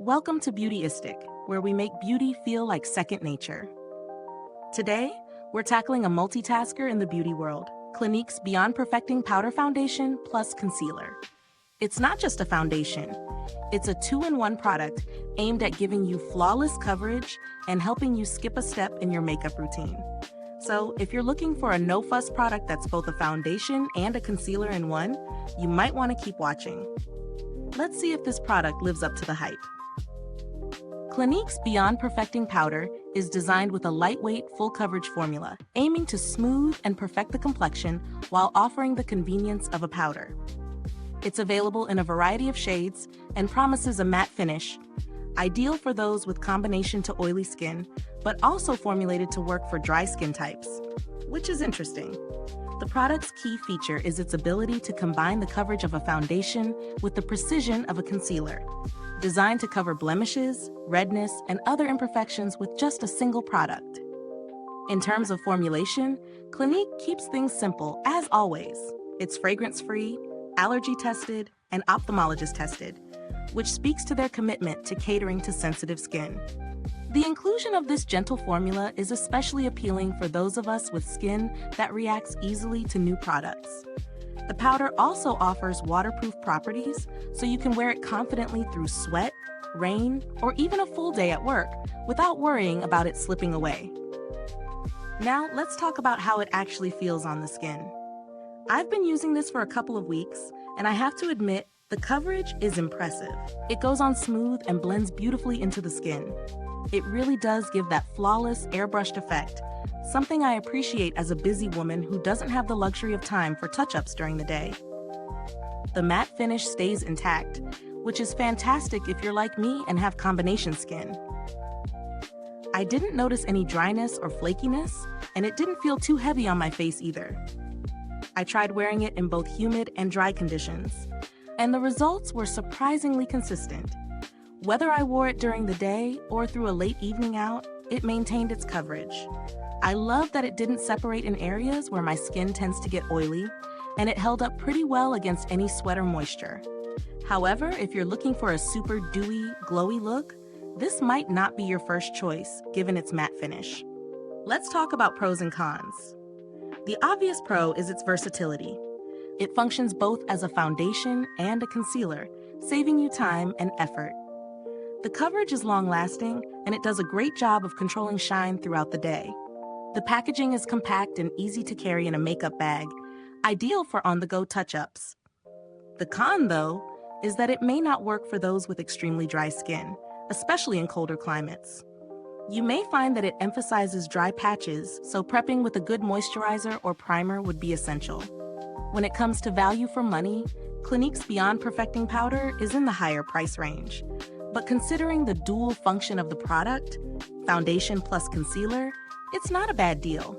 Welcome to Beautyistic, where we make beauty feel like second nature. Today, we're tackling a multitasker in the beauty world, Clinique's Beyond Perfecting Powder Foundation plus Concealer. It's not just a foundation, it's a two-in-one product aimed at giving you flawless coverage and helping you skip a step in your makeup routine. So, if you're looking for a no-fuss product that's both a foundation and a concealer in one, you might want to keep watching. Let's see if this product lives up to the hype. Clinique's Beyond Perfecting Powder is designed with a lightweight, full-coverage formula, aiming to smooth and perfect the complexion while offering the convenience of a powder. It's available in a variety of shades and promises a matte finish, ideal for those with combination to oily skin, but also formulated to work for dry skin types, which is interesting. The product's key feature is its ability to combine the coverage of a foundation with the precision of a concealer, designed to cover blemishes, redness, and other imperfections with just a single product. In terms of formulation, Clinique keeps things simple, as always. It's fragrance-free, allergy-tested, and ophthalmologist-tested, which speaks to their commitment to catering to sensitive skin. The inclusion of this gentle formula is especially appealing for those of us with skin that reacts easily to new products. The powder also offers waterproof properties, so you can wear it confidently through sweat, rain, or even a full day at work without worrying about it slipping away. Now, let's talk about how it actually feels on the skin. I've been using this for a couple of weeks, and I have to admit, the coverage is impressive. It goes on smooth and blends beautifully into the skin. It really does give that flawless, airbrushed effect, something I appreciate as a busy woman who doesn't have the luxury of time for touch-ups during the day. The matte finish stays intact, which is fantastic if you're like me and have combination skin. I didn't notice any dryness or flakiness, and it didn't feel too heavy on my face either. I tried wearing it in both humid and dry conditions, and the results were surprisingly consistent. Whether I wore it during the day or through a late evening out, it maintained its coverage. I love that it didn't separate in areas where my skin tends to get oily, and it held up pretty well against any sweat or moisture. However, if you're looking for a super dewy, glowy look, this might not be your first choice, given its matte finish. Let's talk about pros and cons. The obvious pro is its versatility. It functions both as a foundation and a concealer, saving you time and effort. The coverage is long-lasting, and it does a great job of controlling shine throughout the day. The packaging is compact and easy to carry in a makeup bag, ideal for on-the-go touch-ups. The con, though, is that it may not work for those with extremely dry skin, especially in colder climates. You may find that it emphasizes dry patches, so prepping with a good moisturizer or primer would be essential. When it comes to value for money, Clinique's Beyond Perfecting Powder is in the higher price range. But considering the dual function of the product, foundation plus concealer, it's not a bad deal.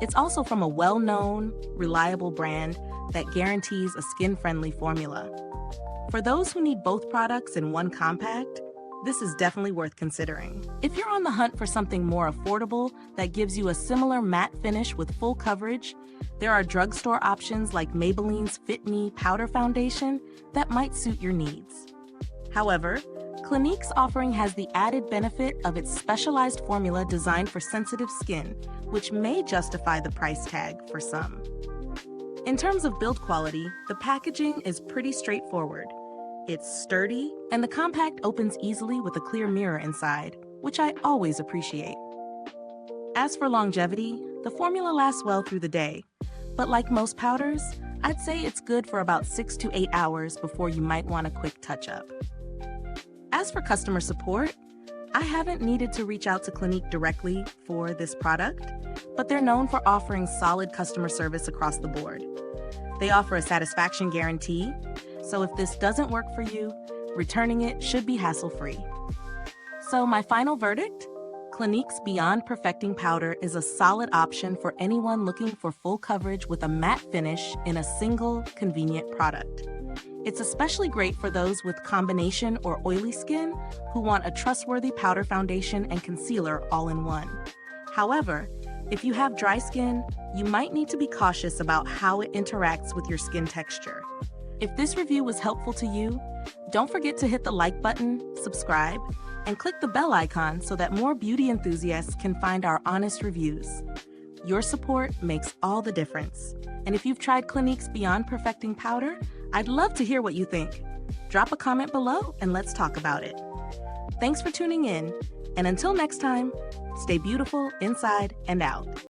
It's also from a well-known, reliable brand that guarantees a skin-friendly formula. For those who need both products in one compact, this is definitely worth considering. If you're on the hunt for something more affordable that gives you a similar matte finish with full coverage, there are drugstore options like Maybelline's Fit Me Powder Foundation that might suit your needs. However, Clinique's offering has the added benefit of its specialized formula designed for sensitive skin, which may justify the price tag for some. In terms of build quality, the packaging is pretty straightforward. It's sturdy, and the compact opens easily with a clear mirror inside, which I always appreciate. As for longevity, the formula lasts well through the day, but like most powders, I'd say it's good for about 6 to 8 hours before you might want a quick touch-up. As for customer support, I haven't needed to reach out to Clinique directly for this product, but they're known for offering solid customer service across the board. They offer a satisfaction guarantee, so if this doesn't work for you, returning it should be hassle-free. So my final verdict? Clinique's Beyond Perfecting Powder is a solid option for anyone looking for full coverage with a matte finish in a single, convenient product. It's especially great for those with combination or oily skin who want a trustworthy powder foundation and concealer all in one. However, if you have dry skin, you might need to be cautious about how it interacts with your skin texture. If this review was helpful to you, don't forget to hit the like button, subscribe, and click the bell icon so that more beauty enthusiasts can find our honest reviews. Your support makes all the difference. And if you've tried Clinique's Beyond Perfecting Powder, I'd love to hear what you think. Drop a comment below and let's talk about it. Thanks for tuning in, and until next time, stay beautiful inside and out.